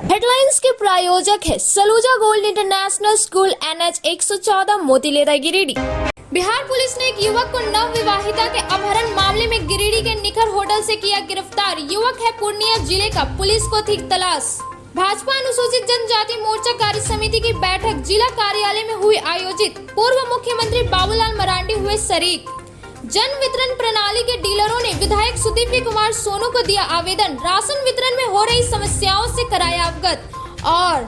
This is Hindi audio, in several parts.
हेडलाइंस के प्रायोजक है Saluja gold international school NH 114 Motilera Giridih. Bihar police ने एक युवक को नव विवाहिता के अपहरण मामले में गिरिडीह के निखर होटल से किया गिरफ्तार। युवक है पूर्णिया जिले का, पुलिस को थी तलाश। भाजपा अनुसूचित जनजाति मोर्चा कार्य समिति की बैठक जिला कार्यालय में हुई आयोजित। पूर्व मुख्यमंत्री बाबूलाल मरांडी हुए शरीक। जन वितरण प्रणाली के डीलरों ने विधायक सुदीव्य कुमार सोनू को दिया आवेदन। राशन वितरण में हो रही समस्याओं से कराया अवगत। और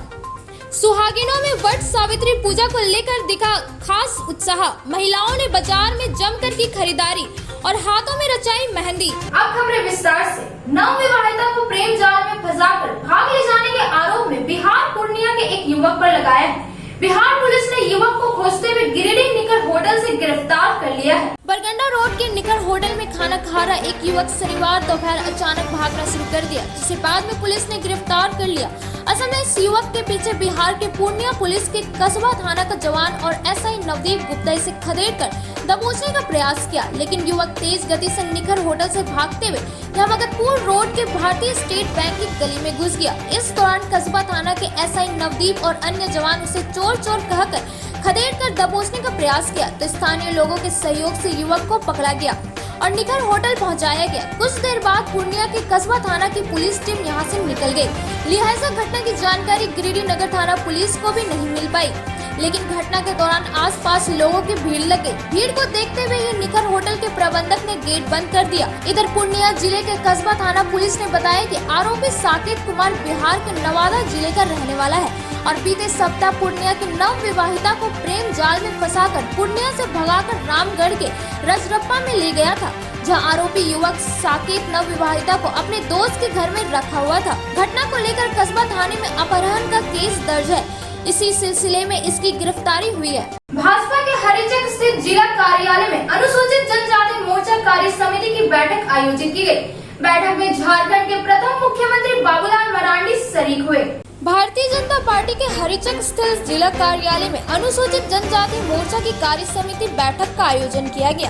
सुहागिनों में वट सावित्री पूजा को लेकर दिखा खास उत्साह। महिलाओं ने बाजार में जमकर की खरीदारी और हाथों में रचाई मेहंदी। अब खबरें विस्तार से। नव विवाहिता को प्रेम जाल में फंसाकर भाग ले जाने के आरोप में बिहार पूर्णिया के एक युवक पर लगाया है। बिहार पुलिस ने युवक को खोजते हुए गिरिडीह निकर होटल से गिरफ्तार कर लिया है। बरगंडा रोड के निकर होटल में खाना खा रहा एक युवक शनिवार दोपहर अचानक भागना शुरू कर दिया, जिसे बाद में पुलिस ने गिरफ्तार कर लिया। असल में इस युवक के पीछे बिहार के पूर्णिया पुलिस के कस्बा थाना का जवान और SI नवदीप गुप्ता इसे खदेड़कर दबोचने का प्रयास किया, लेकिन युवक तेज गति से निखर होटल से भागते हुए भगतपुर रोड के भारतीय स्टेट बैंक की गली में घुस गया। इस दौरान कस्बा थाना के SI नवदीप और अन्य जवान उसे चोर चोर कहकर खदेड़कर दबोचने का प्रयास किया, तो स्थानीय लोगों के सहयोग से युवक को पकड़ा गया और निखर होटल पहुंचाया गया। कुछ देर बाद पूर्णिया के कस्बा थाना की पुलिस टीम यहां से निकल गई। लिहाजा घटना की जानकारी गिरिडीह नगर थाना पुलिस को भी नहीं मिल पाई, लेकिन घटना के दौरान आसपास लोगों की भीड़ लग गई। भीड़ को देखते हुए ये निखर होटल के प्रबंधक ने गेट बंद कर दिया। इधर पूर्णिया जिले के कस्बा थाना पुलिस ने बताया कि आरोपी साकेत कुमार बिहार के नवादा जिले का रहने वाला है और बीते सप्ताह पूर्णिया की नव विवाहिता को प्रेम जाल में फंसाकर पूर्णिया से भगाकर रामगढ़ के रजरप्पा में ले गया था, जहां आरोपी युवक साकेत नव विवाहिता को अपने दोस्त के घर में रखा हुआ था। घटना को लेकर कस्बा थाने में अपहरण का केस दर्ज है। इसी सिलसिले में इसकी गिरफ्तारी हुई है। भाजपा के हरिचक स्थित जिला कार्यालय में अनुसूचित जनजाति मोर्चा कार्य समिति की बैठक आयोजित की गई। बैठक में झारखंड के प्रथम मुख्यमंत्री बाबूलाल मरांडी शरीक हुए। भारतीय जनता पार्टी के हरिचक स्थित जिला कार्यालय में अनुसूचित जनजाति मोर्चा की कार्य समिति बैठक का आयोजन किया गया।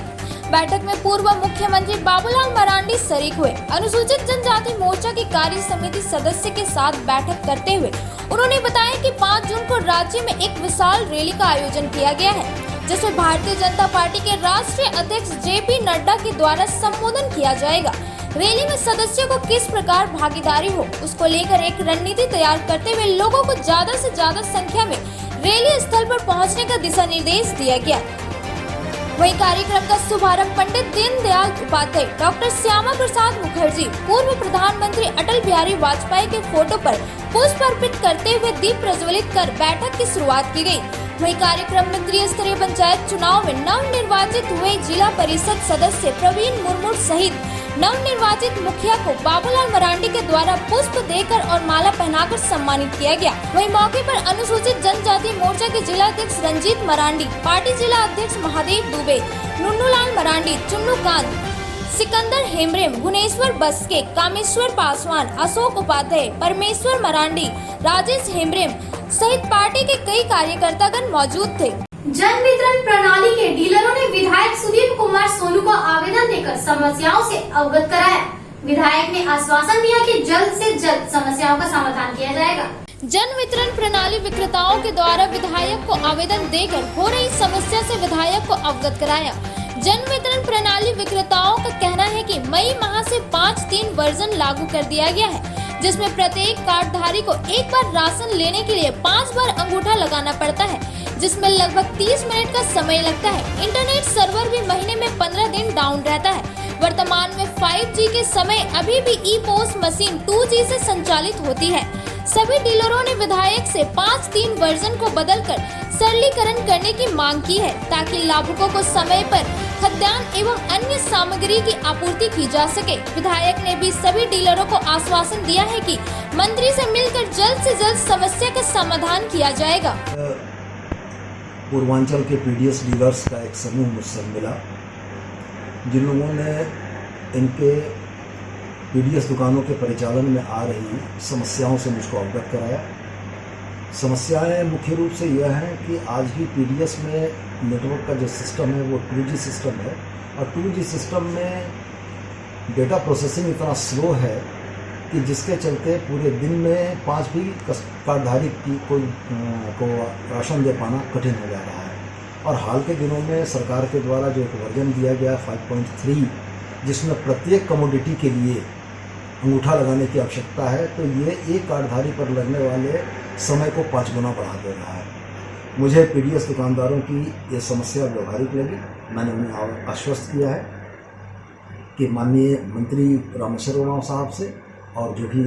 बैठक में पूर्व मुख्यमंत्री बाबूलाल मरांडी शरीक हुए। अनुसूचित जनजाति मोर्चा की कार्य समिति सदस्य के साथ बैठक करते हुए उन्होंने बताया कि 5 जून को राज्य में एक विशाल रैली का आयोजन किया गया है, जिसमें भारतीय जनता पार्टी के राष्ट्रीय अध्यक्ष JP नड्डा के द्वारा संबोधन किया जाएगा। रैली में सदस्यों को किस प्रकार भागीदारी हो, उसको लेकर एक रणनीति तैयार करते हुए लोगों को ज्यादा से ज्यादा संख्या में रैली स्थल पर पहुंचने का दिशा निर्देश दिया गया। वहीं कार्यक्रम का शुभारंभ पंडित दीनदयाल उपाध्याय, डॉक्टर श्यामा प्रसाद मुखर्जी, पूर्व प्रधानमंत्री अटल बिहारी वाजपेयी के फोटो पर पुष्प अर्पित करते हुए दीप प्रज्वलित कर बैठक की शुरुआत की गई। वहीं कार्यक्रम में त्रिस्तरीय पंचायत चुनाव में नव निर्वाचित हुए जिला परिषद सदस्य प्रवीण मुर्मू सहित नव निर्वाचित मुखिया को बाबूलाल मरांडी के द्वारा पुष्प देकर और माला पहनाकर सम्मानित किया गया। वहीं मौके पर अनुसूचित जनजाति मोर्चा के जिला अध्यक्ष रंजीत मरांडी, पार्टी जिला अध्यक्ष महादेव दुबे, नुन्नूलाल मरांडी, चुन्नू कांत, सिकंदर हेम्ब्रेम, भुवनेश्वर बस्के, कामेश्वर पासवान, अशोक उपाध्याय, परमेश्वर मरांडी, राजेश हेम्ब्रेम सहित पार्टी के कई कार्यकर्तागण मौजूद थे। जन वितरण प्रणाली के डीलरों ने विधायक सुदीव्य कुमार सोनू को आवेदन देकर समस्याओं से अवगत कराया। विधायक ने आश्वासन दिया कि जल्द से जल्द समस्याओं का समाधान किया जाएगा। जन वितरण प्रणाली विक्रेताओं के द्वारा विधायक को आवेदन देकर हो रही समस्या से विधायक को अवगत कराया। जन वितरण प्रणाली विक्रेताओं का कहना है कि मई माह से 5-3 वर्जन लागू कर दिया गया है, जिसमें प्रत्येक कार्डधारी को एक बार राशन लेने के लिए 5 बार अंगूठा लगाना पड़ता है, जिसमें लगभग 30 मिनट का समय लगता है। इंटरनेट सर्वर भी महीने में 15 दिन डाउन रहता है। वर्तमान में 5G के समय अभी भी ई-पोस्ट मशीन 2G से संचालित होती है। सभी डीलरों ने विधायक से 5-3 वर्जन को बदलकर सरलीकरण करने की मांग की है, ताकि लाभुकों को समय पर खाद्यान्न एवं अन्य सामग्री की आपूर्ति की जा सके। विधायक ने भी सभी डीलरों को आश्वासन दिया है कि मंत्री से मिलकर जल्द से जल्द समस्या का समाधान किया जाएगा। पूर्वांचल के PDS डीलर्स का एक समूह मुझसे मिला, जिन लोगों ने इनके PDS दुकानों के परिचालन में आ रही समस्याओं से मुझको अवगत कराया समस्याएं मुख्य रूप से यह हैं कि आज भी पीडीएस में नेटवर्क का जो सिस्टम है वो 2G सिस्टम है और 2G सिस्टम में डेटा प्रोसेसिंग इतना स्लो है कि जिसके चलते पूरे दिन में 5 भी कार्डधारी की को राशन दे पाना कठिन हो जा रहा है। और हाल के दिनों में सरकार के द्वारा जो एक वर्जन दिया गया 5.3 जिसमें प्रत्येक कमोडिटी के लिए अंगूठा लगाने की आवश्यकता है, तो ये एक कार्डधारी पर लगने वाले समय को 5 गुना बढ़ा दे रहा है। मुझे पीडीएस दुकानदारों की ये समस्या व्यवहारिक लगी। मैंने उन्हें आश्वस्त किया है कि माननीय मंत्री रामेश्वर उरांव साहब से और जो भी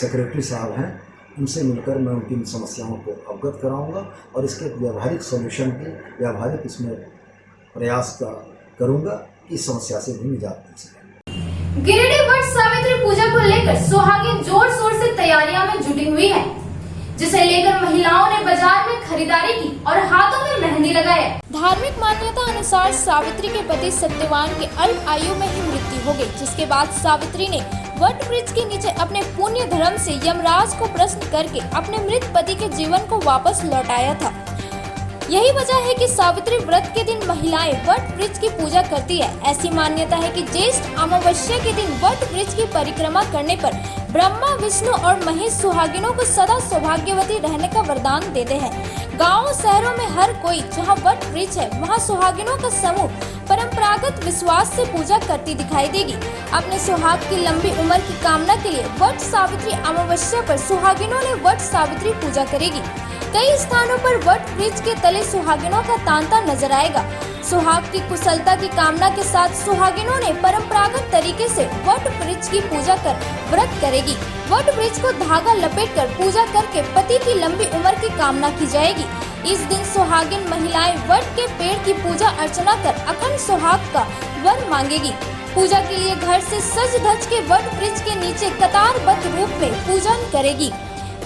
सेक्रेटरी साहब हैं उनसे मिलकर मैं उनकी समस्याओं को अवगत कराऊंगा और इसके व्यावहारिक सॉल्यूशन की व्यावहारिक इसमें प्रयास करूंगा कि इस समस्या से भी निजात मिल सके। गिरिडीह वट सावित्री पूजा को लेकर सुहागिन जोर शोर से तैयारियां में जुटी हुई है, जिसे लेकर महिलाओं ने बाजार में खरीदारी की और हाथों में मेहंदी लगाए। धार्मिक मान्यता अनुसार सावित्री के पति सत्यवान की अल्प आयु में ही मृत्यु हो गई, जिसके बाद सावित्री ने वट वृक्ष के नीचे अपने पुण्य धर्म से यमराज को प्रश्न करके अपने मृत पति के जीवन को वापस लौटाया था। यही वजह है कि सावित्री व्रत के दिन महिलाएं वट वृक्ष की पूजा करती है। ऐसी मान्यता है कि ज्येष्ठ अमावस्या के दिन वट वृक्ष की परिक्रमा करने पर ब्रह्मा, विष्णु और महेश सुहागिनों को सदा सौभाग्यवती रहने का वरदान देते हैं। गांवों शहरों में हर कोई जहां वट वृक्ष है वहां सुहागिनों का समूह परंपरागत विश्वास से पूजा करती दिखाई देगी। अपने सुहाग की लंबी उम्र की कामना के लिए वट सावित्री अमावस्या पर सुहागिनों ने वट सावित्री पूजा करेगी। कई स्थानों पर वट वृक्ष के तले सुहागिनों का तांता नजर आएगा। सुहाग की कुशलता की कामना के साथ सुहागिनों ने परंपरागत तरीके से वट वृक्ष की पूजा कर व्रत करेगी। वट वृक्ष को धागा लपेटकर पूजा करके पति की लंबी उम्र की कामना की जाएगी। इस दिन सुहागिन महिलाएं वट के पेड़ की पूजा अर्चना कर अखंड सुहाग का वर मांगेगी। पूजा के लिए घर से सज धज के वट वृक्ष के नीचे कतारबद्ध रूप में पूजन करेगी।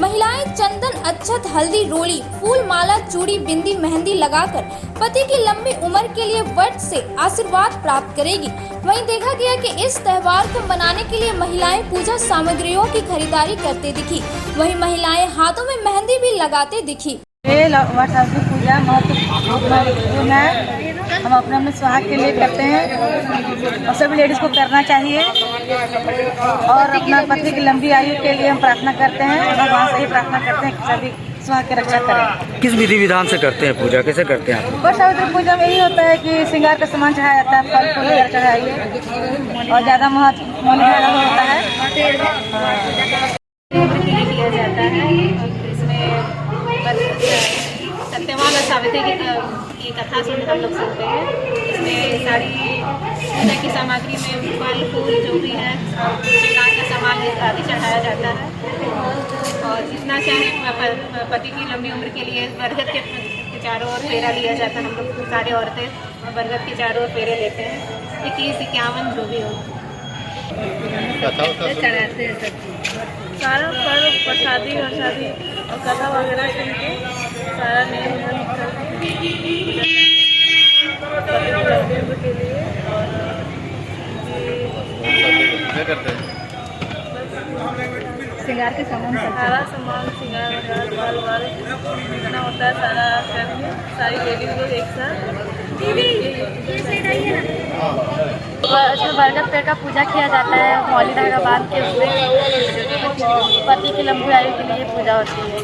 महिलाएं चंदन, अक्षत, हल्दी, रोली, फूल माला, चूड़ी, बिंदी, मेहंदी लगाकर पति की लंबी उम्र के लिए वट से आशीर्वाद प्राप्त करेगी। वहीं देखा गया कि इस त्योहार को मनाने के लिए महिलाएं पूजा सामग्रियों की खरीदारी करते दिखी। वहीं महिलाएं हाथों में मेहंदी भी लगाते दिखी। वट सावित्री पूजा महत्वपूर्ण है। हम अपने सुहाग के लिए करते हैं और सभी लेडीज को करना चाहिए और अपना पति की लंबी आयु के लिए हम प्रार्थना करते हैं। भगवान से ही प्रार्थना करते हैं कि सभी सुहाग की रक्षा करें। किस विधि विधान से करते हैं पूजा, कैसे करते हैं आप? वट सावित्री पूजा में यही होता है कि श्रृंगार का सामान चढ़ाया जाता है, फल फूल चढ़ाइए और ज़्यादा महत्व होता है। किया जाता है इसमें सत्यवान और सावित्री की कथा सुन हम लोग सुनते हैं। इसमें सारी पूजा की सामग्री में फल फूल जो भी है और श्रृंगार का सामान आदि चढ़ाया जाता है और जितना चाहे पति की लंबी उम्र के लिए बरगद के चारों ओर फेरा लिया जाता है। हम लोग सारे औरतें बरगद के चारों ओर फेरे लेते हैं। 21-51 जो भी हो चढ़ाते हैं। सब सारा पर्व प्रसादी और कथा वगैरह सुन के सारा नियम के लिए क्या करते हैं? श्रृंगार के सामान सारा सामान श्रृंगार वाल जितना होता है सारा करके सारी लेडीज लोग एक साथ उसमें बरगद पेड़ का पूजा किया जाता है। मौली धागा बांध के उसमें पति की लंबी आयु के लिए पूजा होती है।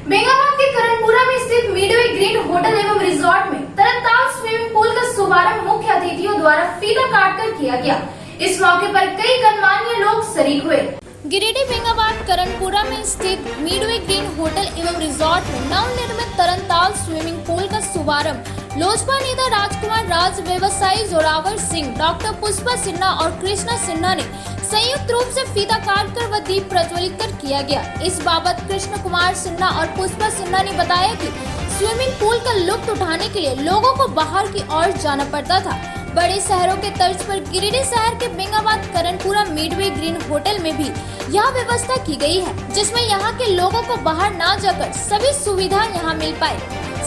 बेंगाबाद के करणपुरा में स्थित मिडवे ग्रीन होटल एवं रिजॉर्ट में तरनताल स्विमिंग पूल का शुभारंभ मुख्य अतिथियों द्वारा फीता काटकर किया गया। इस मौके पर कई गणमान्य लोग शरीक हुए। गिरिडीह बेंगाबाद करणपुरा में स्थित मिडवे ग्रीन होटल एवं रिजॉर्ट में नवनिर्मित तरनताल स्विमिंग पूल का शुभारंभ लोजपा नेता राजकुमार राज, व्यवसायी जोरावर सिंह, डॉक्टर पुष्पा सिन्हा और कृष्णा सिन्हा ने संयुक्त रूप से फीता काटकर व दीप प्रज्वलित कर किया गया। इस बाबत कृष्ण कुमार सिन्हा और पुष्पा सिन्हा ने बताया कि स्विमिंग पूल का लुत्फ उठाने के लिए लोगों को बाहर की ओर जाना पड़ता था। बड़े शहरों के तर्ज पर गिरिडीह शहर के Bengabad Karanpura Midway green hotel में भी यह व्यवस्था की गई है, जिसमें यहाँ के लोगों को बाहर ना जाकर सभी सुविधा यहाँ मिल पाए।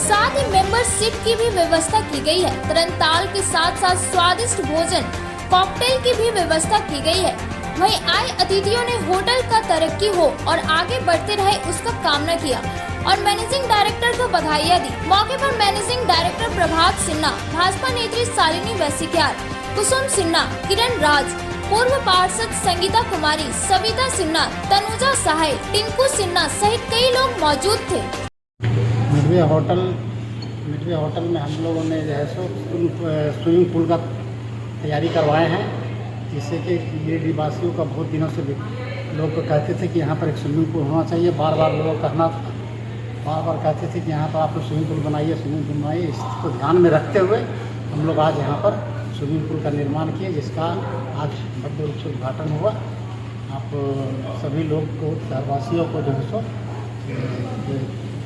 साथ ही मेंबरशिप की भी व्यवस्था की गई है। तरनताल के साथ साथ स्वादिष्ट भोजन, कॉकटेल की भी व्यवस्था की गई है। वहीं आए अतिथियों ने होटल का तरक्की हो और आगे बढ़ते रहे उसका कामना किया और मैनेजिंग डायरेक्टर को बधाइयां दी। मौके पर मैनेजिंग डायरेक्टर प्रभात सिन्हा, भाजपा नेत्री शालिनी वैसिक्यार, कुसुम सिन्हा, किरण राज, पूर्व पार्षद संगीता कुमारी, सविता सिन्हा, तनुजा सहाय, टिंकू सिन्हा सहित कई लोग मौजूद थे। मिडवे होटल में हम लोगों ने जो है सो स्विमिंग पूल का तैयारी करवाए हैं, जिससे कि ये निवासियों का बहुत दिनों से लोग कहते थे कि यहाँ पर एक स्विमिंग पूल होना चाहिए। बार बार कहते थे कि यहाँ पर आप लोग स्विमिंग पूल बनाइए। इसको ध्यान में रखते हुए हम लोग आज यहाँ पर स्विमिंग पूल का निर्माण किए, जिसका आज भव्य रूप से उद्घाटन हुआ। आप सभी लोग को, शहरवासियों को जो है सो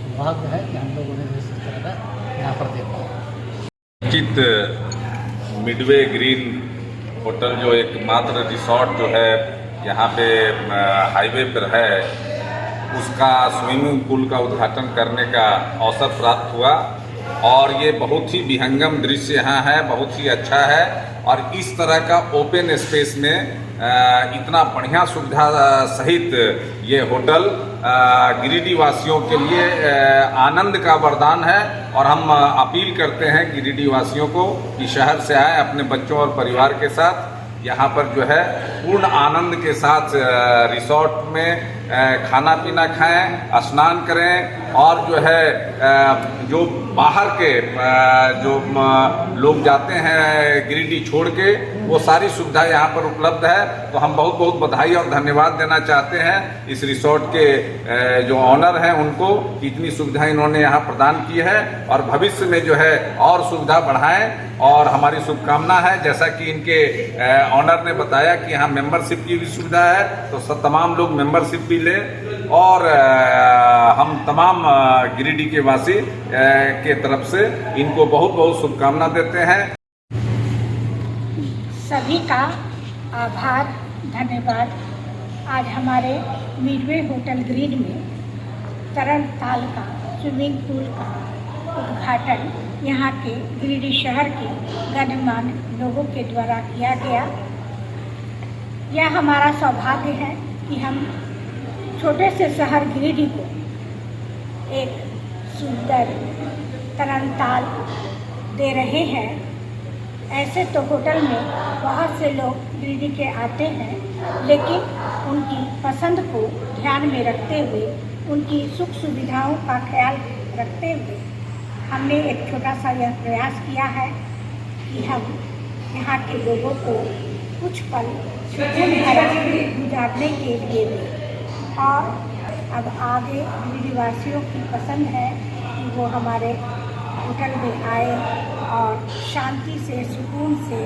सौभाग्य है कि हम लोगों ने इस तरह का यहाँ पर देखा। उचित मिडवे ग्रीन होटल जो एकमात्र रिसोर्ट जो है यहाँ पे हाईवे पर है, उसका स्विमिंग पूल का उद्घाटन करने का अवसर प्राप्त हुआ और ये बहुत ही विहंगम दृश्य यहाँ है, बहुत ही अच्छा है। और इस तरह का ओपन स्पेस में इतना बढ़िया सुविधा सहित ये होटल गिरिडीह वासियों के लिए आनंद का वरदान है। और हम अपील करते हैं गिरिडीह वासियों को कि शहर से आए, अपने बच्चों और परिवार के साथ यहाँ पर जो है पूर्ण आनंद के साथ रिसोर्ट में खाना पीना खाएं, स्नान करें और जो है जो बाहर के जो लोग जाते हैं गिरिडीह छोड़ के, वो सारी सुविधा यहाँ पर उपलब्ध है। तो हम बहुत बहुत बधाई और धन्यवाद देना चाहते हैं इस रिसोर्ट के जो ऑनर हैं उनको, इतनी सुविधा इन्होंने यहाँ प्रदान की है और भविष्य में जो है और सुविधा बढ़ाएं। और हमारी शुभकामना है, जैसा कि इनके ऑनर ने बताया कि यहाँ मेंबरशिप की भी सुविधा है, तो तमाम लोग मेंबरशिप भी लें। और हम तमाम गिरिडीह के वासी के तरफ से इनको बहुत बहुत शुभकामना देते हैं। सभी का आभार, धन्यवाद। आज हमारे मिडवे होटल ग्रीन में तरन ताल का स्विमिंग पूल का उद्घाटन यहाँ के गिरिडीह शहर के गणमान्य लोगों के द्वारा किया गया। यह हमारा सौभाग्य है कि हम छोटे से शहर गिरिडीह को एक सुंदर तरनताल दे रहे हैं। ऐसे तो होटल में बहुत से लोग गिरिडीह के आते हैं, लेकिन उनकी पसंद को ध्यान में रखते हुए, उनकी सुख सुविधाओं का ख्याल रखते हुए हमने एक छोटा सा यह प्रयास किया है कि हम यहाँ के लोगों को कुछ पल सुकून भरा गुजारने के लिए दें। और अब आगे गिरिडीह वासियों की पसंद है कि वो हमारे होटल में आए और शांति से, सुकून से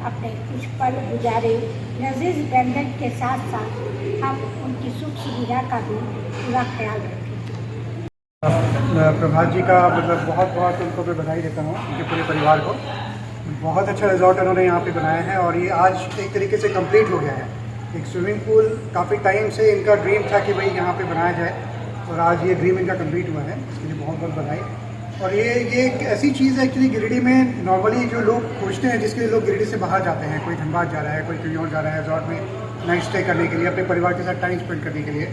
अपने कुछ पल गुजारे। लजीज व्यंजन के साथ साथ हम उनकी सुख सुविधा का भी पूरा ख्याल रखें। प्रभात जी का मतलब बहुत बहुत उनको भी बधाई देता हूँ, उनके पूरे परिवार को। बहुत अच्छा रिजॉर्ट उन्होंने यहाँ पे बनाया है और ये आज एक तरीके से कंप्लीट हो गया है। एक स्विमिंग पूल काफ़ी टाइम से इनका ड्रीम था कि भाई यहाँ पे बनाया जाए और आज ये ड्रीम इनका कंप्लीट हुआ है, इसके लिए बहुत बहुत बधाई। और ये एक ऐसी चीज़ है एक्चुअली गिरिडीह में नॉर्मली जो लोग खोजते हैं, जिसके लिए लोग गिरिडीह से बाहर जाते हैं, कोई धनबाद जा रहा है, कोई कहीं और जा रहा है रिजॉर्ट में नाइट स्टे करने के लिए, अपने परिवार के साथ टाइम स्पेंड करने के लिए,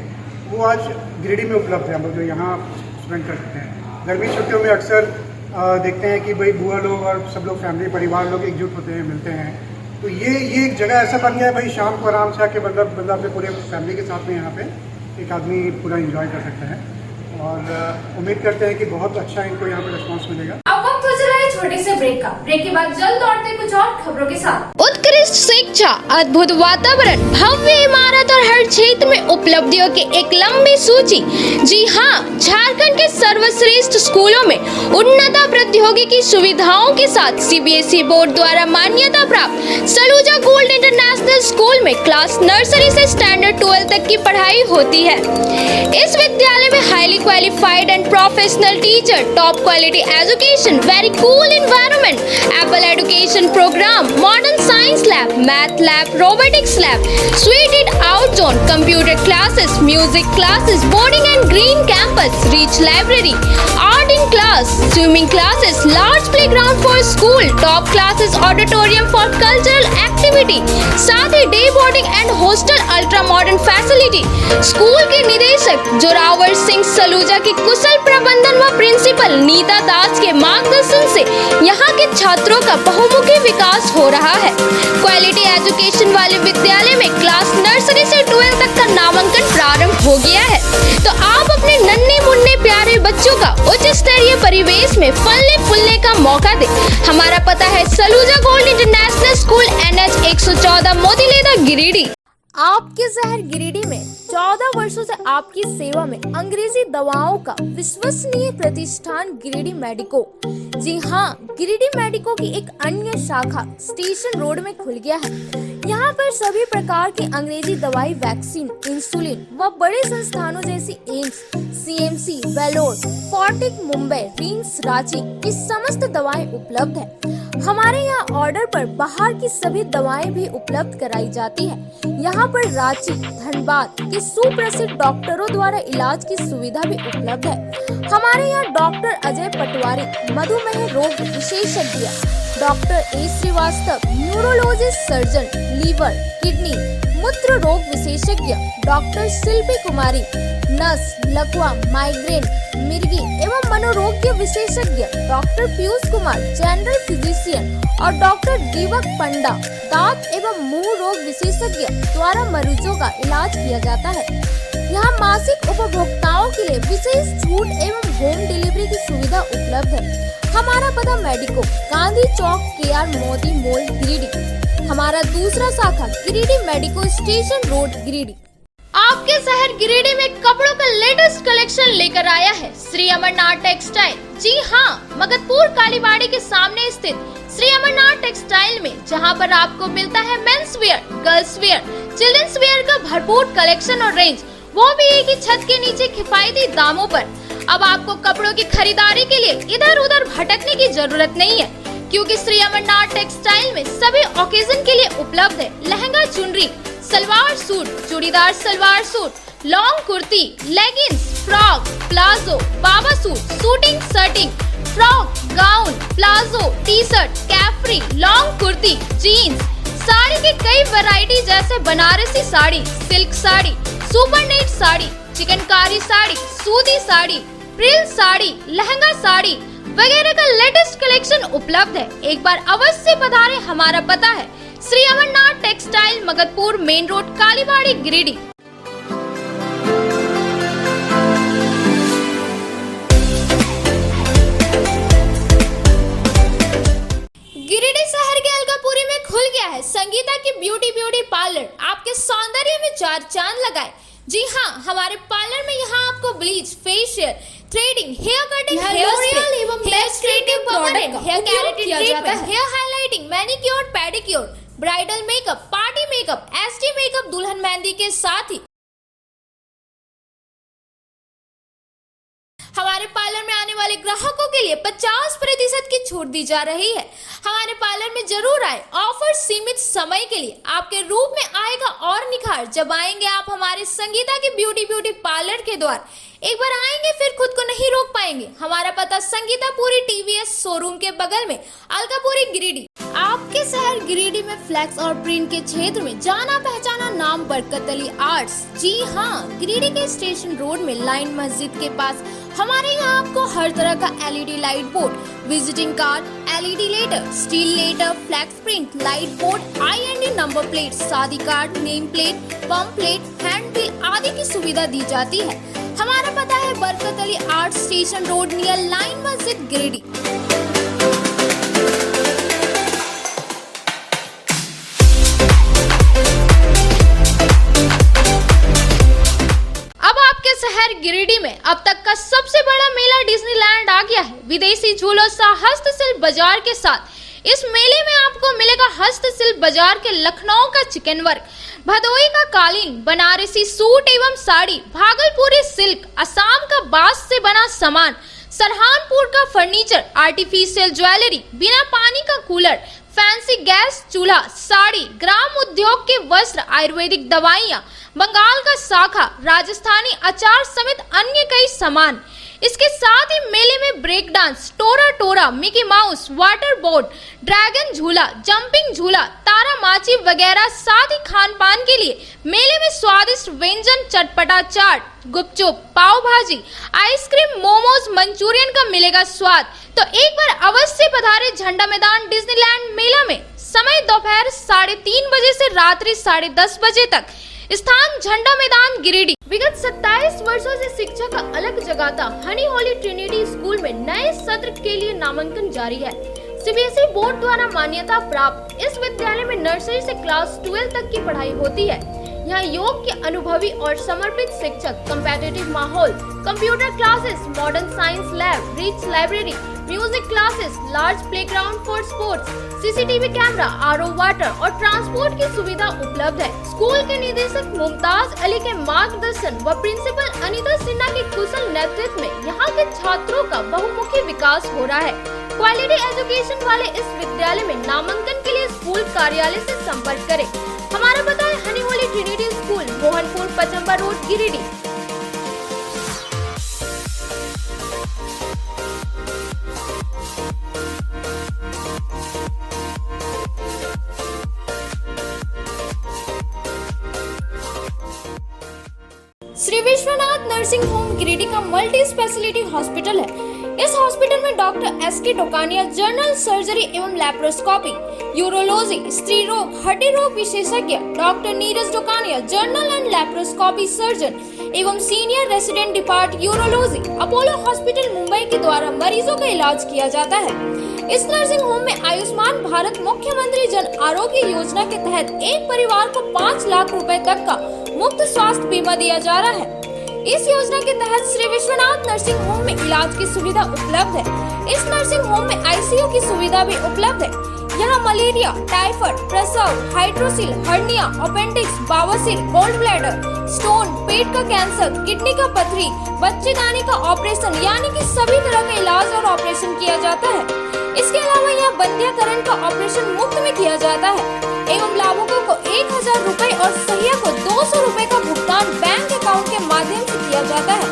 वो आज गिरिडीह में उपलब्ध है। हम लोग जो यहाँ स्पेंड कर सकते हैं। गर्मी छुट्टियों में अक्सर देखते हैं कि भाई बुआ लोग और सब लोग फैमिली परिवार लोग एकजुट होते हैं, मिलते हैं। तो ये एक जगह ऐसा बन गया है भाई, शाम को आराम से आके बंदा अपने पूरे फैमिली के साथ में यहाँ पे एक आदमी पूरा एंजॉय कर सकता है। और उम्मीद करते हैं कि बहुत अच्छा इनको यहाँ पे रिस्पॉन्स मिलेगा। अब वक्त हो चला है छोटे से ब्रेक का। ब्रेक के बाद जल्द लौटते कुछ और खबरों के साथ। उत्कृष्ट शिक्षा, अद्भुत वातावरण, भव्य इमारत और हर क्षेत्र में उपलब्धियों की एक लंबी सूची। जी हाँ, झारखंड के सर्वश्रेष्ठ स्कूलों में उन्नत प्रौद्योगिकी सुविधाओं के साथ सीबीएसई बोर्ड द्वारा मान्यता प्राप्त सलूजा गोल्ड इंटरनेशनल स्कूल में क्लास नर्सरी से स्टैंडर्ड 12 तक की पढ़ाई होती है। इस विद्यालय में highly qualified and professional teacher, top quality education, very cool environment, apple education programme, modern science lab, math lab, robotics lab, स्वीटेड out zone, computer classes, music classes, boarding and green campus, rich library, art in class, swimming classes, large playground for school, top class classes, auditorium for cultural activity, साथ ही day boarding and hostel, ultra modern facility. School के निदेशक जोरावर सिंह सलूजा की कुशल प्रबंधन व प्रिंसिपल नीता दास के मार्गदर्शन से यहाँ के छात्रों का बहुमुखी विकास हो रहा है। क्वालिटी एजुकेशन वाले विद्यालय में क्लास नर्सरी से 12 तक का नामांकन प्रारंभ हो गया है, तो आप अपने नन्हे मुन्ने प्यारे बच्चों का उच्च स्तरीय परिवेश में फलने फूलने का मौका दे। हमारा पता है Saluja gold international school, NH 114, Motileda, Giridih. आपके शहर गिरिडीह में 14 वर्षों से आपकी सेवा में अंग्रेजी दवाओं का विश्वसनीय प्रतिष्ठान गिरिडीह मेडिको। जी हाँ, गिरिडीह मेडिको की एक अन्य शाखा स्टेशन रोड में खुल गया है। यहाँ पर सभी प्रकार की अंग्रेजी दवाई, वैक्सीन, इंसुलिन व बड़े संस्थानों जैसी एम्स, CMC, वेलोर, फोर्टिक मुंबई, रिम्स रांची की समस्त दवाएं उपलब्ध है। हमारे यहाँ ऑर्डर पर बाहर की सभी दवाएं भी उपलब्ध कराई जाती है। यहाँ पर रांची, धनबाद के सुप्रसिद्ध डॉक्टरों द्वारा इलाज की सुविधा भी उपलब्ध है। हमारे यहाँ डॉक्टर अजय पटवारी, मधुमेह रोग विशेषज्ञ, doctor A Srivastava, neurologist surgeon, liver, kidney, मूत्र रोग विशेषज्ञ, डॉक्टर शिल्पी कुमारी, नस, लकवा, माइग्रेन, मिर्गी एवं मनोरोग्य विशेषज्ञ, doctor Piyush Kumar, general physician और डॉक्टर दीपक पंडा, दांत एवं मुंह रोग विशेषज्ञ द्वारा मरीजों का इलाज किया जाता है। यहाँ मासिक उपभोक्ताओं के लिए विशेष छूट एवं होम डिलीवरी की सुविधा उपलब्ध है। हमारा पता मेडिको, गांधी चौक, KR मोदी मॉल, गिरिडीह। हमारा दूसरा शाखा Giridih medico, station road, Giridih. आपके शहर गिरिडीह में कपड़ों का लेटेस्ट कलेक्शन लेकर आया है श्री अमरनाथ टेक्सटाइल। जी हाँ, मगधपुर कालीबाड़ी के सामने स्थित श्री अमरनाथ टेक्सटाइल में, जहाँ पर आपको मिलता है men's wear, girls wear, children's wear का भरपूर कलेक्शन और रेंज, वो भी एक ही छत के नीचे किफायती दामों पर। अब आपको कपड़ों की खरीदारी के लिए इधर उधर भटकने की जरूरत नहीं है, क्योंकि श्री अमरनाथ टेक्सटाइल में सभी ओकेजन के लिए उपलब्ध है लहंगा, चुनरी, salwar suit, churidar salwar suit, long kurti, leggings, frock, palazzo, बाबा suit, suiting, shirting, frock, gown, palazzo, T shirt, capri, long kurti, jeans, sari की कई वैरायटी जैसे Banarasi sari, silk sari, super net sari, chikankari sari, सूती साड़ी, प्रिल साड़ी, लहंगा साड़ी वगैरह का लेटेस्ट कलेक्शन उपलब्ध है। एक बार अवश्य पधारें। हमारा पता है Shri Amarnath textile, Magadhpur main road, Kalibari, Giridih. Giridih शहर के अलकापुरी में खुल गया है संगीता की ब्यूटी पार्लर। आपके सौंदर्य में चार चांद लगाए। जी हाँ, हमारे पार्लर में यहाँ आपको bleach, facial, threading, hair cutting, hair spray एवं hair creative product, hair keratin treatment, hair highlighting, manicure, pedicure, bridal makeup, party makeup, SD makeup, दुल्हन मेहंदी के साथ ही हमारे पार्लर में आने वाले ग्राहकों के लिए 50% की छूट दी जा रही है। हमारे पार्लर में जरूर आए। ऑफर सीमित समय के लिए। आपके रूप में आएगा और निखार जब आएंगे आप हमारे संगीता की ब्यूटी पार्लर के द्वार। एक बार आएंगे फिर खुद को नहीं रोक पाएंगे। हमारा पता संगीतापुरी TVS शोरूम के बगल में, अलकापुरी, गिरिडीह। आपके शहर गिरिडीह में फ्लैक्स और प्रिंट के क्षेत्र में जाना पहचाना नाम बरकत अली आर्ट्स। जी हाँ, गिरिडीह के स्टेशन रोड में लाइन मस्जिद के पास हमारे यहाँ आपको हर तरह का LED light board, visiting card, LED letter, steel letter, flex print, light board, IND number plate, शादी card, name plate, pump plate, hand bill आदि की सुविधा दी जाती है। हमारा पता है Barkat Ali art, station road, near line मस्जिद, गिरिडीह। शहर गिरिडीह में अब तक का सबसे बड़ा मेला डिज्नीलैंड आ गया है। विदेशी झूलों सह हस्तशिल्प बाजार के साथ इस मेले में आपको मिलेगा हस्तशिल्प बाजार के लखनऊ का चिकन वर्क, भदोई का कालीन, बनारसी सूट एवं साड़ी, भागलपुरी सिल्क, असम का बांस से बना सामान, सरहानपुर का फर्नीचर, आर्टिफिशियल ज्वेलरी, बिना पानी का कूलर, फैंसी गैस चूल्हा, साड़ी, ग्राम उद्योग के वस्त्र, आयुर्वेदिक दवाइयाँ, बंगाल का शाखा, राजस्थानी अचार समेत अन्य कई सामान। इसके साथ ही मेले में break dance, Tora Tora, Mickey Mouse, water boat, dragon झूला, जंपिंग झूला, तारा माची वगैरह, साथ ही खान पान के लिए मेले में स्वादिष्ट व्यंजन, चटपटा चाट, गुपचुप, पाव भाजी, आइसक्रीम, मोमोज, मंचूरियन का मिलेगा स्वाद। तो एक बार अवश्य पधारे झंडा मैदान डिज्नीलैंड मेला में। समय दोपहर 3:30 बजे से रात्रि 10:30 बजे तक। स्थान झंडा मैदान गिरिडीह। विगत 27 वर्षों से शिक्षा का अलग जगाता हनी होली ट्रिनिटी स्कूल में नए सत्र के लिए नामांकन जारी है। सीबीएसई बोर्ड द्वारा मान्यता प्राप्त इस विद्यालय में नर्सरी से क्लास 12 तक की पढ़ाई होती है। यहाँ योग के अनुभवी और समर्पित शिक्षक, कॉम्पिटिटिव माहौल, computer classes, modern science lab, rich library, music classes, large playground for sports, CCTV camera, RO water और ट्रांसपोर्ट की सुविधा उपलब्ध है। स्कूल के निदेशक मुमताज अली के मार्गदर्शन व प्रिंसिपल अनीता सिन्हा के कुशल नेतृत्व में यहाँ के छात्रों का बहुमुखी विकास हो रहा है। क्वालिटी एजुकेशन वाले इस विद्यालय में नामांकन के लिए स्कूल कार्यालय से संपर्क करें। हमारा पता है Honey Holy Trinity School, Mohanpur, Pachamba road, Giridih. Shri Vishwanath nursing home Giridih का मल्टी स्पेशलिटी हॉस्पिटल है। इस हॉस्पिटल में doctor S K Dokania general surgery एवं लैप्रोस्कोपी, यूरोलॉजी, स्त्री रोग, हड्डी रोग विशेषज्ञ, doctor Neeraj Dokania general and laparoscopy surgeon एवं senior resident depart urology, Apollo hospital Mumbai के द्वारा मरीजों का इलाज किया जाता है। इस नर्सिंग होम में आयुष्मान भारत मुख्यमंत्री जन आरोग्य योजना के तहत एक परिवार को 5 लाख रुपए तक का मुफ्त स्वास्थ्य बीमा दिया जा रहा है। इस योजना के तहत श्री विश्वनाथ नर्सिंग होम में इलाज की सुविधा उपलब्ध है। इस नर्सिंग होम में आईसीयू की सुविधा भी उपलब्ध है। यहाँ मलेरिया, टाइफाइड, प्रसव, हाइड्रोसिल, हर्निया, अपेंडिक्स, बवासीर, गोल्ड ब्लैडर, स्टोन, पेट का कैंसर, किडनी का पथरी, बच्चेदानी का ऑपरेशन यानी कि सभी तरह का इलाज और ऑपरेशन किया जाता है। इसके अलावा यहाँ बंध्याकरण का ऑपरेशन मुफ्त में किया जाता है एवं लाभुकों को 1000 रुपए और सहिया को 200 रुपए का भुगतान बैंक अकाउंट के माध्यम से किया जाता है।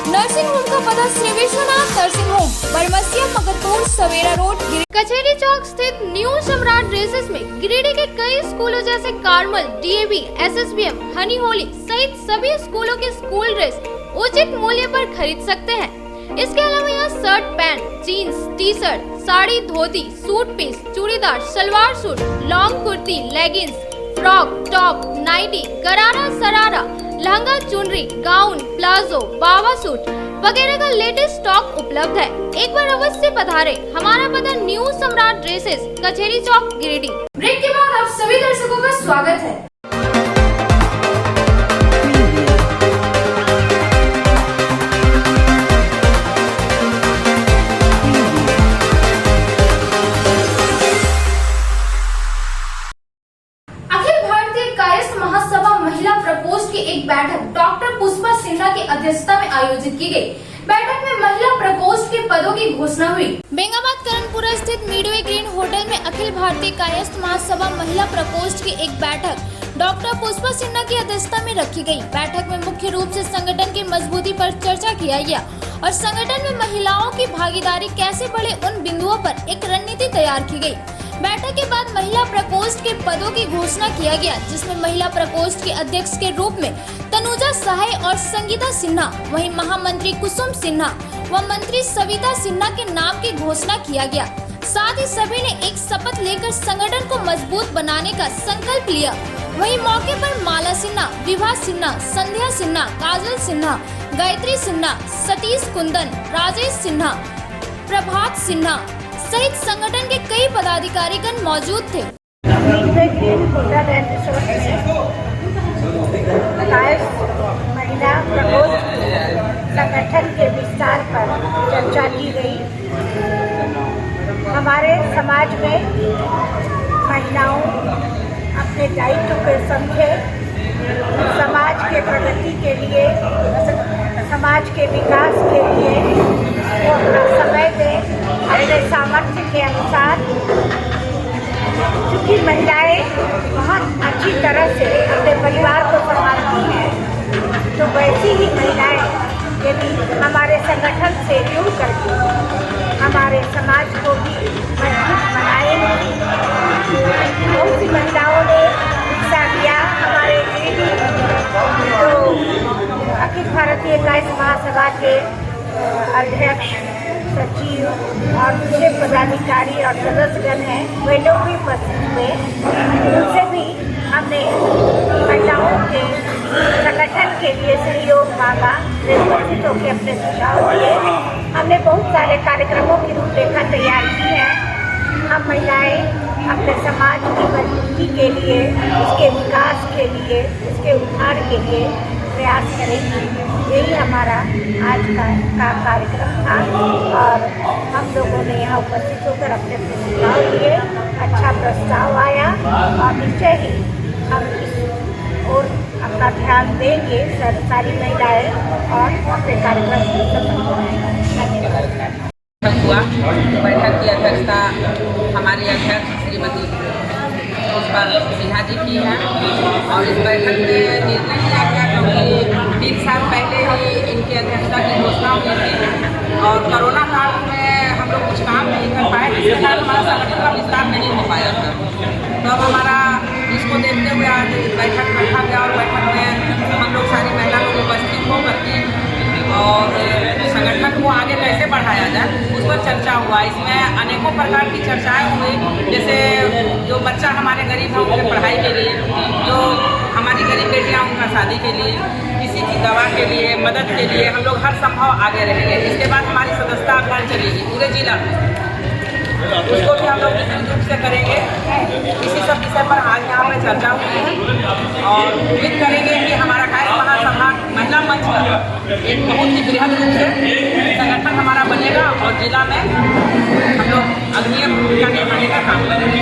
नर्सिंग होम का पता श्री विश्वनाथ नर्सिंग होम, बरमसिया, मगरपुर, सवेरा रोड, कचहरी चौक स्थित न्यू सम्राट ड्रेसेस में गिरिडीह के कई स्कूलों जैसे कार्मल, डीएवी, एसएसबीएम, हनी होली सहित सभी स्कूलों के स्कूल ड्रेस उचित मूल्य पर खरीद सकते हैं। इसके अलावा यहाँ shirt, pant, jeans, T shirt, sari, dhoti, suit piece, churidar, salwar suit, long kurti, leggings, frock, top, nightie, gharara, sharara, lehenga, चुनरी, गाउन, प्लाजो, बावा सूट वगैरह का लेटेस्ट स्टॉक उपलब्ध है। एक बार अवश्य पधारे। हमारा पता न्यू सम्राट ड्रेसेस, कचहरी चौक, गिरिडीह। ब्रेक के बाद आप सभी दर्शकों का स्वागत है। बैठक डॉक्टर पुष्पा सिन्हा की अध्यक्षता में आयोजित की गई। बैठक में महिला प्रकोष्ठ के पदों की घोषणा हुई। बेंगाबाद करणपुरा स्थित मिडवे ग्रीन होटल में अखिल भारतीय कायस्थ महासभा महिला प्रकोष्ठ की एक बैठक डॉक्टर पुष्पा सिन्हा की अध्यक्षता में रखी गई। बैठक में मुख्य रूप से संगठन की मजबूती पर चर्चा किया गया और संगठन में महिलाओं की भागीदारी कैसे बढ़े उन बिंदुओं पर एक रणनीति तैयार की गई। बैठक के बाद महिला प्रकोष्ठ के पदों की घोषणा किया गया, जिसमें महिला प्रकोष्ठ के अध्यक्ष के रूप में तनुजा सहाय और संगीता सिन्हा, वहीं महामंत्री कुसुम सिन्हा व मंत्री सविता सिन्हा के नाम की घोषणा किया गया। साथ ही सभी ने एक शपथ लेकर संगठन को मजबूत बनाने का संकल्प लिया। वहीं मौके पर माला सिन्हा, विभा सिन्हा, संध्या सिन्हा, काजल सिन्हा, गायत्री सिन्हा, सतीश कुंदन, राजेश सिन्हा, प्रभात सिन्हा सहित संगठन के कई पदाधिकारीगण मौजूद थे। महिला प्रकोष्ठ संगठन के विस्तार पर चर्चा की गई। हमारे समाज में महिलाओं अपने दायित्व को समझे, समाज के प्रगति के लिए, समाज के विकास के लिए वो अपना समय दें अपने सामर्थ्य के अनुसार। क्योंकि महिलाएं बहुत अच्छी तरह से अपने परिवार को संभालती हैं, तो वैसी ही महिलाएं ये भी हमारे संगठन से जुड़ करके हमारे समाज को भी मजबूत बनाए। बहुत सी महिलाओं ने हिस्सा लिया। हमारे जो अखिल भारतीय कायस्थ महासभा के अध्यक्ष, सचिव और दूसरे पदाधिकारी और सदस्यगण हैं, वे लोग भी उपस्थित हुए। उनसे भी हमने महिलाओं के संगठन के लिए सहयोग मांगा, वे उपस्थित होकर अपने सुझाव दिए। हमने बहुत सारे कार्यक्रमों की रूपरेखा तैयार की है। हम महिलाएं अपने समाज की मजबूती के लिए, उसके विकास के लिए, उसके उद्धार के लिए प्रयास करेंगे। यही हमारा आज का कार्यक्रम था और हम लोगों ने यहाँ उपस्थित होकर अपने अपने सुझाव दिए। अच्छा प्रस्ताव आया और निश्चय ही हम इस ओर अपना ध्यान देंगे, सारी महिलाएं, और अपने कार्यक्रम को सफल बनाएंगे। धन्यवाद। हुआ बैठक की अध्यक्षता हमारी अध्यक्ष श्रीमती पुष्पा सिन्हा जी की है और इस बैठक में निर्णय लिया गया क्योंकि 3 साल पहले ही इनकी अध्यक्षता की घोषणा हुई थी और कोरोना काल में हम लोग कुछ काम नहीं कर पाए, जिसके कारण हमारा संगठन का विस्तार नहीं हो पाया था। तो अब हमारा इसको देखते हुए आज बैठक रखा गया और बैठक में हम लोग सारी महिला लोग उपस्थित हो करके और संगठन को आगे कैसे बढ़ाया जाए उस पर चर्चा हुआ। इसमें अनेकों प्रकार की चर्चाएं हुई, जैसे जो बच्चा हमारे गरीब हैं उनके पढ़ाई के लिए, जो हमारी गरीब बेटियां उनका शादी के लिए, किसी की दवा के लिए, मदद के लिए हम लोग हर संभव आगे रहेंगे। इसके बाद हमारी सदस्यता अभियान चलेगी पूरे जिला में, उसको भी हम लोग विस्तृत रूप से करेंगे। इसी सब विषय पर आज यहाँ पर चर्चा हुई है और उम्मीद करेंगे कि हमारा कायस्थ महासभा महिला मंच का एक बहुत ही बृहद रूप से संगठन हमारा बनेगा और जिला में हम लोग अग्रणीय भूमिका निभाने का काम करेंगे।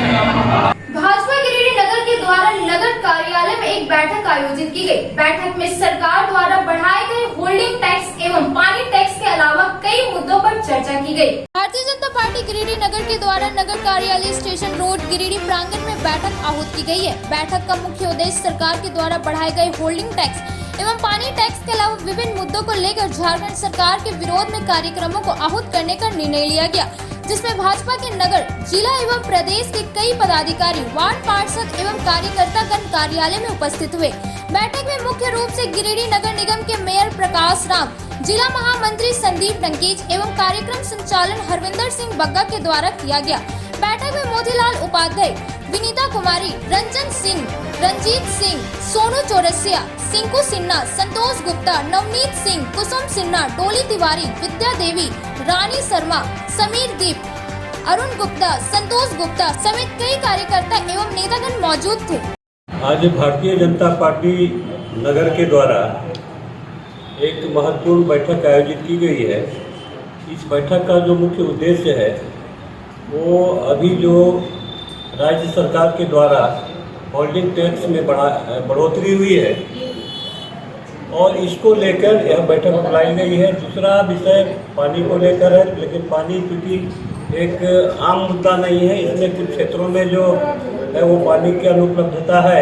भाजपा गिरिडीह नगर के द्वारा नगर कार्यालय में एक बैठक आयोजित की गई। बैठक में सरकार द्वारा बढ़ाए गए होल्डिंग टैक्स एवं पानी टैक्स के अलावा कई मुद्दों पर चर्चा की गई। भारतीय जनता पार्टी गिरिडीह नगर के द्वारा नगर कार्यालय स्टेशन रोड गिरिडीह प्रांगण में बैठक आहूत की गई है। बैठक का मुख्य उद्देश्य सरकार के द्वारा बढ़ाए गए होल्डिंग टैक्स एवं पानी टैक्स के अलावा विभिन्न मुद्दों को लेकर झारखंड सरकार के विरोध में कार्यक्रमों को आहूत करने का निर्णय लिया गया, जिसमें भाजपा के नगर, जिला एवं प्रदेश के कई पदाधिकारी, वार्ड पार्षद एवं कार्यकर्तागण कार्यालय में उपस्थित हुए। बैठक में मुख्य रूप से गिरिडीह नगर निगम के मेयर प्रकाश राम, जिला महामंत्री संदीप टंकेज एवं कार्यक्रम संचालन हरविंदर सिंह बग्गा के द्वारा किया गया। बैठक में मोतीलाल उपाध्याय, विनीता कुमारी, रंजन सिंह, रंजीत सिंह, सोनू चौरसिया, सिंकू सिन्हा, संतोष गुप्ता, नवनीत सिंह, कुसुम सिन्हा, डोली तिवारी, विद्या देवी, रानी शर्मा, समीर दीप, अरुण गुप्ता, संतोष गुप्ता समेत कई कार्यकर्ता एवं नेतागण मौजूद थे। आज भारतीय जनता पार्टी नगर के द्वारा एक महत्वपूर्ण बैठक आयोजित की गई है। इस बैठक का जो मुख्य उद्देश्य है वो अभी जो राज्य सरकार के द्वारा होल्डिंग टैक्स में बढ़ोतरी हुई है और इसको लेकर यह बैठक बुलाई गई है। दूसरा विषय पानी को लेकर है, लेकिन पानी चूँकि एक आम मुद्दा नहीं है, इसमें कुछ क्षेत्रों में जो है वो पानी की अनुपलब्धता है,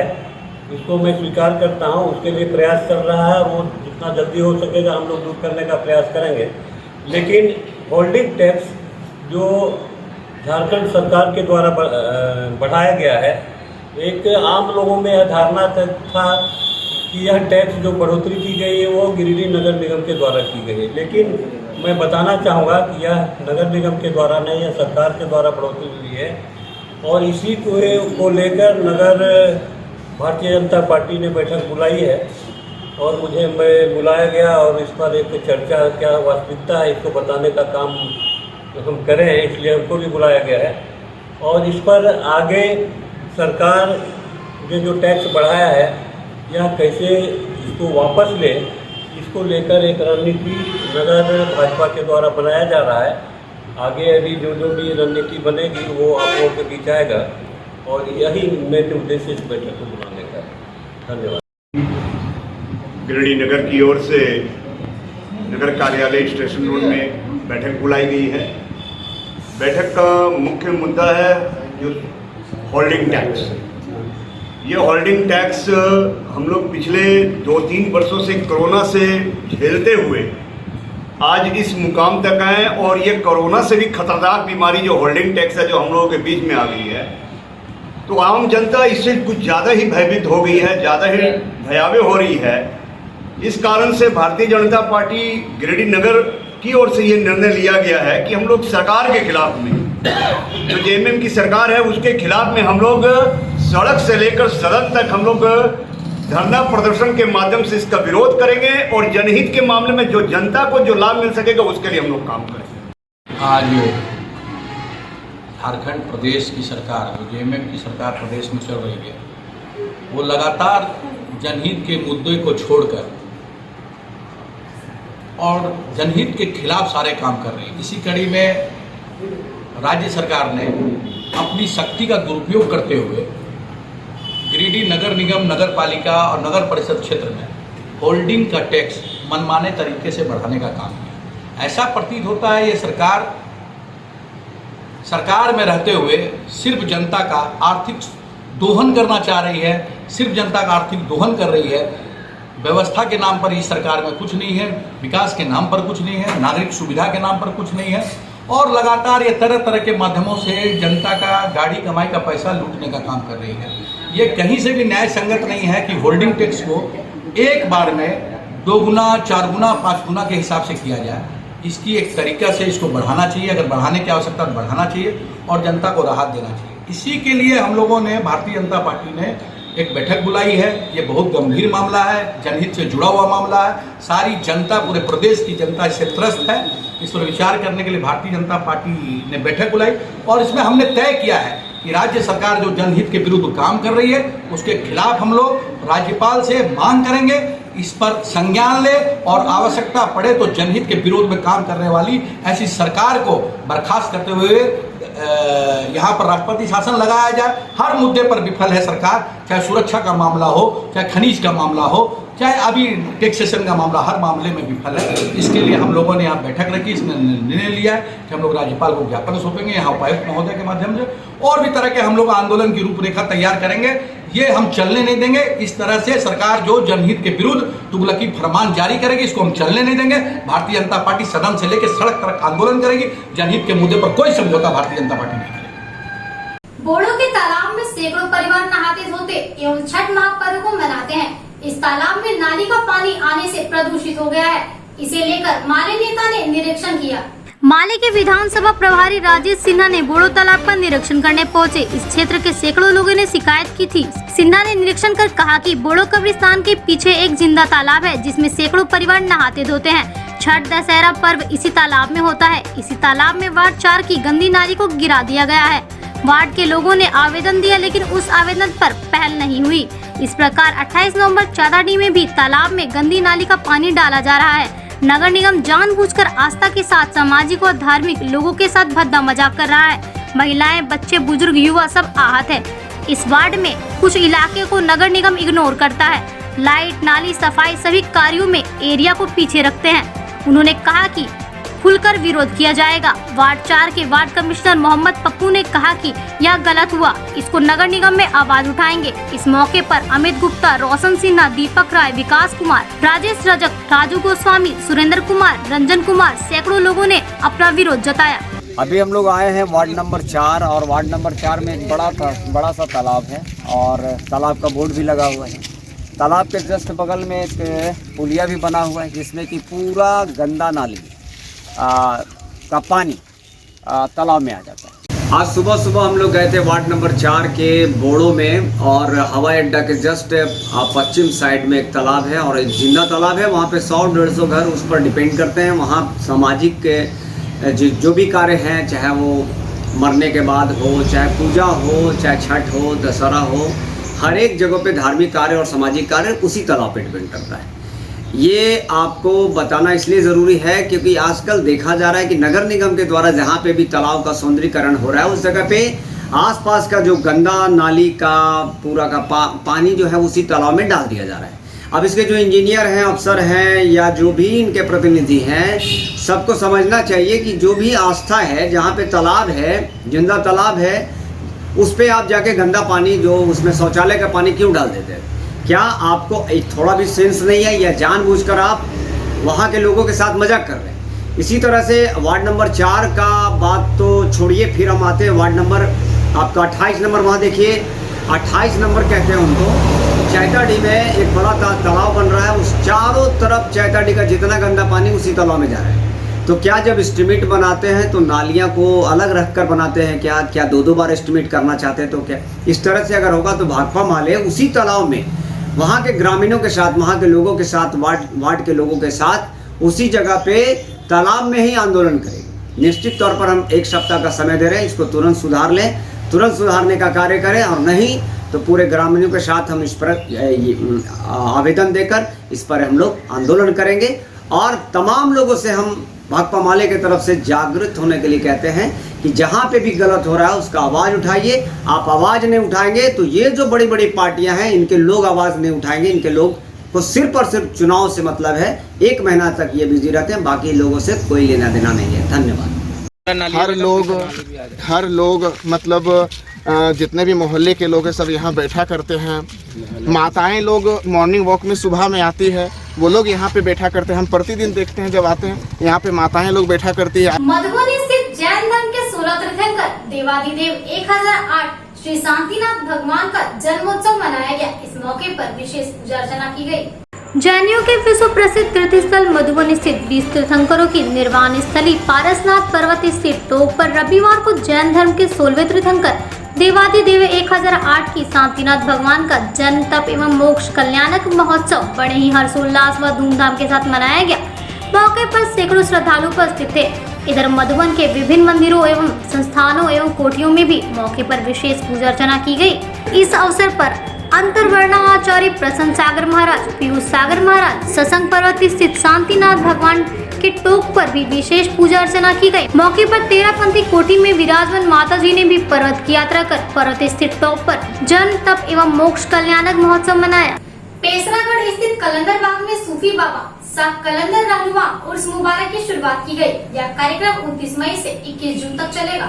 इसको मैं स्वीकार करता हूँ। उसके लिए प्रयास चल रहा है, वो जितना जल्दी हो सकेगा हम लोग दूर करने का प्रयास करेंगे। लेकिन होल्डिंग टैक्स जो झारखंड सरकार के द्वारा बढ़ाया गया है, एक आम लोगों में यह धारणा था कि यह टैक्स जो बढ़ोतरी की गई है वो गिरिडीह नगर निगम के द्वारा की गई है, लेकिन मैं बताना चाहूँगा कि यह नगर निगम के द्वारा नहीं, यह सरकार के द्वारा बढ़ोतरी हुई है। और इसी को लेकर नगर भारतीय जनता पार्टी ने बैठक बुलाई है और मुझे बुलाया गया और इस पर एक चर्चा क्या वास्तविकता है इसको बताने का काम हम करें, इसलिए हमको भी बुलाया गया है। और इस पर आगे सरकार ने जो टैक्स बढ़ाया है यह कैसे इसको वापस ले, इसको लेकर एक रणनीति नगर भाजपा के द्वारा बनाया जा रहा है। आगे अभी जो भी रणनीति बनेगी वो आप लोगों के बीच आएगा और यही मेन उद्देश्य इस बैठक को बुलाने का है। धन्यवाद। गिरिडीह नगर की ओर से नगर कार्यालय स्टेशन रोड में बैठक बुलाई गई है। बैठक का मुख्य मुद्दा है जो होल्डिंग टैक्स। ये होल्डिंग टैक्स हम लोग पिछले 2-3 वर्षों से कोरोना से झेलते हुए आज इस मुकाम तक आए और ये कोरोना से भी खतरनाक बीमारी जो होल्डिंग टैक्स है जो हम लोगों के बीच में आ गई है, तो आम जनता इससे कुछ ज़्यादा ही भयभीत हो गई है, ज़्यादा ही भयावह हो रही है। इस कारण से भारतीय जनता पार्टी गिरिडीह नगर की ओर से ये निर्णय लिया गया है कि हम लोग सरकार के खिलाफ में, जो जेएमएम की सरकार है उसके खिलाफ में हम लोग सड़क से लेकर सदन तक हम लोग धरना प्रदर्शन के माध्यम से इसका विरोध करेंगे और जनहित के मामले में जो जनता को जो लाभ मिल सकेगा उसके लिए हम लोग काम करेंगे। आज झारखंड प्रदेश की सरकार, जो जेएमएम की सरकार प्रदेश में चल रही है, वो लगातार जनहित के मुद्दे को छोड़कर और जनहित के खिलाफ सारे काम कर रही है। इसी कड़ी में राज्य सरकार ने अपनी शक्ति का दुरुपयोग करते हुए गिरिडीह नगर निगम, नगर पालिका और नगर परिषद क्षेत्र में होल्डिंग का टैक्स मनमाने तरीके से बढ़ाने का काम किया। ऐसा प्रतीत होता है ये सरकार में रहते हुए सिर्फ जनता का आर्थिक दोहन करना चाह रही है, सिर्फ जनता का आर्थिक दोहन कर रही है। व्यवस्था के नाम पर इस सरकार में कुछ नहीं है, विकास के नाम पर कुछ नहीं है, नागरिक सुविधा के नाम पर कुछ नहीं है और लगातार ये तरह तरह के माध्यमों से जनता का गाड़ी कमाई का पैसा लूटने का काम कर रही है। ये कहीं से भी न्याय संगत नहीं है कि होल्डिंग टैक्स को एक बार में 2 गुना, 4 गुना, 5 गुना के हिसाब से किया जाए। इसकी एक तरीका से इसको बढ़ाना चाहिए, अगर बढ़ाने की आवश्यकता तो बढ़ाना चाहिए और जनता को राहत देना चाहिए। इसी के लिए हम लोगों ने, भारतीय जनता पार्टी ने एक बैठक बुलाई है। ये बहुत गंभीर मामला है, जनहित से जुड़ा हुआ मामला है। सारी जनता, पूरे प्रदेश की जनता इससे त्रस्त है। इस पर विचार करने के लिए भारतीय जनता पार्टी ने बैठक बुलाई और इसमें हमने तय किया है कि राज्य सरकार जो जनहित के विरुद्ध काम कर रही है उसके खिलाफ हम लोग राज्यपाल से मांग करेंगे, इस पर संज्ञान ले और आवश्यकता पड़े तो जनहित के विरोध में काम करने वाली ऐसी सरकार को बर्खास्त करते हुए यहाँ पर राष्ट्रपति शासन लगाया जाए। हर मुद्दे पर विफल है सरकार, चाहे सुरक्षा का मामला हो, चाहे खनिज का मामला हो, चाहे अभी टैक्सेशन का मामला, हर मामले में विफल है। इसके लिए हम लोगों ने यहाँ बैठक रखी, इसमें निर्णय लिया है कि हम लोग राज्यपाल को ज्ञापन सौंपेंगे यहाँ उपायुक्त महोदय के माध्यम से और भी तरह के हम लोग आंदोलन की रूपरेखा तैयार करेंगे। ये हम चलने नहीं देंगे। इस तरह से सरकार जो जनहित के विरुद्ध तुगलकी फरमान जारी करेगी, इसको हम चलने नहीं देंगे। भारतीय जनता पार्टी सदन से लेकर सड़क तक आंदोलन करेगी। जनहित के मुद्दे पर कोई समझौता भारतीय जनता पार्टी नहीं करेगी। बोड़ो के तालाब में सैकड़ों परिवार नहाते धोते एवं छठ महापर्व को मनाते हैं। इस तालाब में नाली का पानी आने से प्रदूषित हो गया है। इसे लेकर माले नेता ने निरीक्षण किया। माले के विधानसभा प्रभारी राजेश सिन्हा ने बोड़ो तालाब का निरीक्षण करने पहुंचे। इस क्षेत्र के सैकड़ों लोगों ने शिकायत की थी। सिन्हा ने निरीक्षण कर कहा कि बोड़ो कब्रिस्तान के पीछे एक जिंदा तालाब है जिसमें सैकड़ों परिवार नहाते धोते हैं। छठ दशहरा पर्व इसी तालाब में होता है। इसी तालाब में वार्ड 4 की गंदी नाली को गिरा दिया गया है। वार्ड के लोगों ने आवेदन दिया लेकिन उस आवेदन पर पहल नहीं हुई। इस प्रकार 28 नवंबर चादाडी में भी तालाब में गंदी नाली का पानी डाला जा रहा है। नगर निगम जानबूझकर आस्था के साथ सामाजिक और धार्मिक लोगों के साथ भद्दा मजाक कर रहा है। महिलाएं, बच्चे, बुजुर्ग, युवा सब आहत है। इस वार्ड में कुछ इलाके को नगर निगम इग्नोर करता है। लाइट, नाली, सफाई सभी कार्यों में एरिया को पीछे रखते हैं। उन्होंने कहा कि खुलकर विरोध किया जाएगा। वार्ड 4 के वार्ड कमिश्नर मोहम्मद पप्पू ने कहा कि यह गलत हुआ, इसको नगर निगम में आवाज उठाएंगे। इस मौके पर अमित गुप्ता, रोशन सिन्हा, दीपक राय, विकास कुमार, राजेश रजक, राजू गोस्वामी, सुरेंद्र कुमार, रंजन कुमार सैकड़ों लोगों ने अपना विरोध जताया। अभी हम लोग आए हैं वार्ड नंबर 4 और वार्ड नंबर 4 में एक बड़ा सा तालाब है और तालाब का बोर्ड भी लगा हुआ है। तालाब के जस्ट बगल में एक पुलिया भी बना हुआ है जिसमें कि पूरा गंदा नाली का पानी तालाब में आ जाता है। आज सुबह हम लोग गए थे वार्ड नंबर 4 के बोड़ो में और हवाई अड्डा के जस्ट पश्चिम साइड में एक तालाब है और एक जिंदा तालाब है। वहाँ पे 100-150 घर उस पर डिपेंड करते हैं। वहाँ सामाजिक जो भी कार्य हैं, चाहे वो मरने के बाद हो, चाहे पूजा हो, चाहे छठ हो, दशहरा हो, हर एक जगह पे धार्मिक कार्य और सामाजिक कार्य उसी तालाब पे डिपेंड करता है। ये आपको बताना इसलिए ज़रूरी है क्योंकि आजकल देखा जा रहा है कि नगर निगम के द्वारा जहाँ पे भी तालाब का सौंदर्यीकरण हो रहा है उस जगह पे आसपास का जो गंदा नाली का पूरा का पानी जो है उसी तालाब में डाल दिया जा रहा है। अब इसके जो इंजीनियर हैं, अफसर हैं या जो भी इनके प्रतिनिधि हैं, सबको समझना चाहिए कि जो भी आस्था है, जहाँ पे तालाब है, जिंदा तालाब है, उस पर आप जाके गंदा पानी जो उसमें शौचालय का पानी क्यों डाल देते हैं? क्या आपको एक थोड़ा भी सेंस नहीं है या जानबूझकर आप वहाँ के लोगों के साथ मजाक कर रहे हैं? इसी तरह से वार्ड नंबर 4 का बात तो छोड़िए, फिर हम आते हैं वार्ड नंबर आपका 28 नंबर। वहाँ देखिए 28 नंबर कहते हैं उनको, चैताडी में एक बड़ा तालाब बन रहा है। उस चारों तरफ चैताडी का जितना गंदा पानी उसी तालाब में जा रहा है। तो क्या जब एस्टिमेट बनाते हैं तो नालियाँ को अलग रख कर बनाते हैं क्या? क्या दो बार एस्टिमेट करना चाहते हैं? तो क्या इस तरह से अगर होगा तो भाकपा माले उसी तालाब में वहाँ के ग्रामीणों के साथ, वहाँ के लोगों के साथ, वार्ड के लोगों के साथ उसी जगह पे तालाब में ही आंदोलन करेंगे। निश्चित तौर पर हम 1 सप्ताह का समय दे रहे हैं, इसको तुरंत सुधार लें, तुरंत सुधारने का कार्य करें, और नहीं तो पूरे ग्रामीणों के साथ हम इस पर आवेदन देकर इस पर हम लोग आंदोलन करेंगे। और तमाम लोगों से हम भाकपा माले की तरफ से जागृत होने के लिए कहते हैं कि जहाँ पे भी गलत हो रहा है उसका आवाज़ उठाइए। आप आवाज़ नहीं उठाएंगे तो ये जो बड़ी बड़ी पार्टियां हैं इनके लोग आवाज़ नहीं उठाएंगे। इनके लोग को सिर्फ और सिर्फ चुनाव से मतलब है। 1 महीना तक ये बिजी रहते हैं, बाकी लोगों से कोई लेना देना नहीं है। धन्यवाद। हर लोग मतलब जितने भी मोहल्ले के लोग हैं सब यहाँ बैठा करते हैं। माताएं लोग मॉर्निंग वॉक में सुबह में आती है, वो लोग यहाँ पे बैठा करते हैं। हम प्रतिदिन देखते हैं जब आते हैं यहाँ पे माताएं लोग बैठा करती है। मधुबनी स्थित जैन धर्म के 16 तीर्थंकर देवाधिदेव 1008 श्री शांतिनाथ भगवान का जन्मोत्सव मनाया गया। इस मौके पर विशेष पूजा अर्चना की गई। जैनियों के विश्व प्रसिद्ध तीर्थस्थल मधुबनी स्थित 20 तीर्थंकरों की निर्वाण स्थली पारसनाथ पर्वत स्थित टोक पर रविवार को जैन धर्म के 16वें तीर्थंकर देवाधिदेव 1008 की शांतिनाथ भगवान का जन्म तप एवं मोक्ष कल्याणक महोत्सव बड़े ही हर्षोल्लास व धूमधाम के साथ मनाया गया। मौके पर सैकड़ों श्रद्धालु उपस्थित थे। इधर मधुबन के विभिन्न मंदिरों एवं संस्थानों एवं कोठियों में भी मौके पर विशेष पूजा अर्चना की गई। इस अवसर पर अंतर्वर्णा आचार्य प्रसन्न सागर महाराज, पीयूष सागर महाराज, सत्संग पर्वत स्थित शांतिनाथ भगवान के टोक पर भी विशेष पूजा अर्चना की गई। मौके पर 13पंथी कोठी में विराजमान माता जी ने भी पर्वत की यात्रा कर पर्वत स्थित टोक पर जन्म तप एवं मोक्ष कल्याणक महोत्सव मनाया। पेसरागढ़ स्थित कलंदर बाग में सूफी बाबा शाह कलंदर रहनुमा उर्स मुबारक की शुरुआत की गई। यह कार्यक्रम 29 मई से 21 जून तक चलेगा।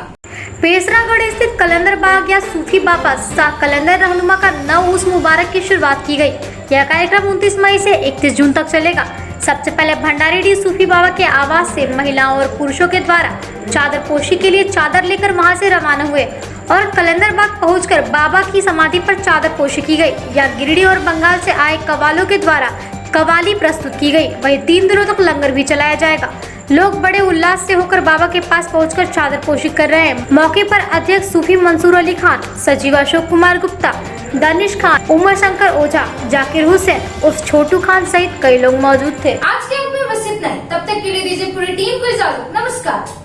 पेसरागढ़ स्थित कलंदर बाग या सूफी बाबा शाह कलंदर रहनुमा का 9 उर्स मुबारक की शुरुआत की गई। यह कार्यक्रम 29 मई से 31 जून तक चलेगा। सबसे पहले भंडारी सूफी बाबा के आवास से महिलाओं और पुरुषों के द्वारा चादर पोशी के लिए चादर लेकर वहां से रवाना हुए और कलंदर बाग पहुंचकर बाबा की समाधि पर चादर पोशी की गई। यह गिरिडीह और बंगाल से आए कव्वालों के द्वारा कव्वाली प्रस्तुत की गई। वहीं 3 दिनों तक लंगर भी चलाया जाएगा। लोग बड़े उल्लास से होकर बाबा के पास पहुंचकर चादर पोशी कर रहे हैं। मौके पर अध्यक्ष सूफी मंसूर अली खान, सचिव अशोक कुमार गुप्ता, दानिश खान, उमर शंकर ओझा, जाकिर हुसैन उर्फ छोटू खान सहित कई लोग मौजूद थे। आज के अंक में बस इतना ही। तब तक के लिए दीजिए पूरी टीम को इजाजत। नमस्कार।